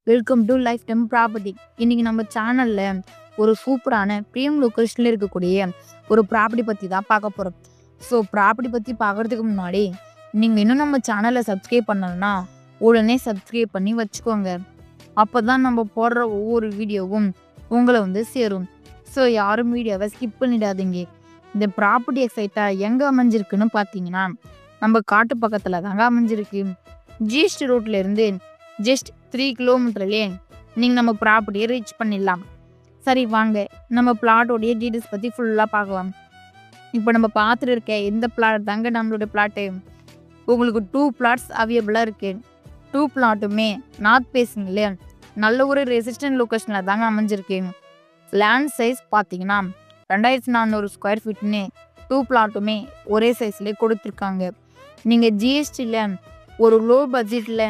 Welcome to life time property. இன்னைக்கு நம்ம சேனல்ல ஒரு சூப்பரான பிரியம் லொக்கேஷன்ல இருக்கக்கூடிய ஒரு ப்ராப்பர்ட்டி பற்றி தான் பார்க்க போகிறோம். ஸோ ப்ராப்பர்ட்டி பற்றி பார்க்குறதுக்கு முன்னாடி நீங்கள் இன்னும் நம்ம சேனலை சப்ஸ்கிரைப் பண்ணலன்னா உடனே சப்ஸ்கிரைப் பண்ணி வச்சுக்கோங்க. அப்போ தான் நம்ம போடுற ஒவ்வொரு வீடியோவும் உங்களை சேரும். ஸோ யாரும் வீடியோவை ஸ்கிப் பண்ணிடாதீங்க. இந்த ப்ராப்பர்ட்டி எக்ஸைட்டாக எங்கே அமைஞ்சிருக்குன்னு பார்த்தீங்கன்னா நம்ம காட்டு பக்கத்தில் தாங்க அமைஞ்சிருக்கு. ஜிஎஸ்டி ரோட்லேருந்து ஜஸ்ட் 3 கிலோமீட்டர்லேயே நீங்கள் நம்ம ப்ராப்பர்ட்டியை ரீச் பண்ணிடலாம். சரி வாங்க நம்ம பிளாட்டோடைய டீட்டெயில்ஸ் பற்றி ஃபுல்லாக பார்க்கலாம். இப்போ நம்ம பார்த்துட்டு இருக்க எந்த பிளாட் தாங்க நம்மளோட பிளாட்டு. உங்களுக்கு 2 பிளாட்ஸ் அவைலபிளாக இருக்குது. 2 பிளாட்டுமே நார்த் பேசிங்ல நல்ல ஒரு ரெசிஸ்டன்ட் லொக்கேஷனில் தாங்க அமைஞ்சிருக்கு. லேண்ட் சைஸ் பார்த்தீங்கன்னா 2400 ஸ்கொயர் ஃபீட்னு 2 பிளாட்டுமே ஒரே சைஸ்லேயே கொடுத்துருக்காங்க. நீங்கள் ஜிஎஸ்டியில் ஒரு லோ பட்ஜெட்டில்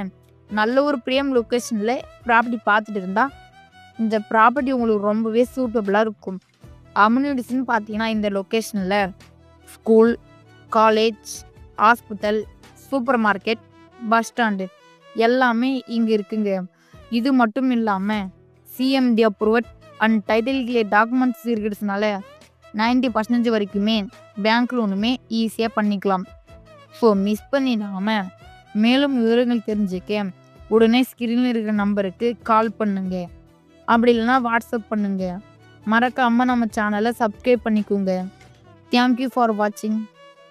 நல்ல ஒரு பிரியம் லொக்கேஷனில் ப்ராப்பர்ட்டி பார்த்துட்டு இருந்தால் இந்த ப்ராப்பர்ட்டி உங்களுக்கு ரொம்பவே சூட்டபுளாக இருக்கும். அம்யூனிட்டிஸ்ன்னு பார்த்தீங்கன்னா இந்த லொக்கேஷனில் school, college, hospital, super market, bus stand எல்லாமே இங்கே இருக்குங்க. இது மட்டும் இல்லாமல் CMD approved and title clear documents இருக்கிறதுனால 90% வரைக்குமே பேங்க் லோனுமே ஈஸியாக பண்ணிக்கலாம். ஸோ மிஸ் பண்ணிடாமல் மேலும் விவரங்கள் தெரிஞ்சுக்க உடனே ஸ்க்ரீனில் இருக்கிற நம்பருக்கு கால் பண்ணுங்க, அப்படி இல்லைன்னா வாட்ஸ்அப் பண்ணுங்க. மறக்காமல் நம்ம சேனலை சப்ஸ்கிரைப் பண்ணிக்கோங்க. தேங்க்யூ ஃபார் வாட்சிங்.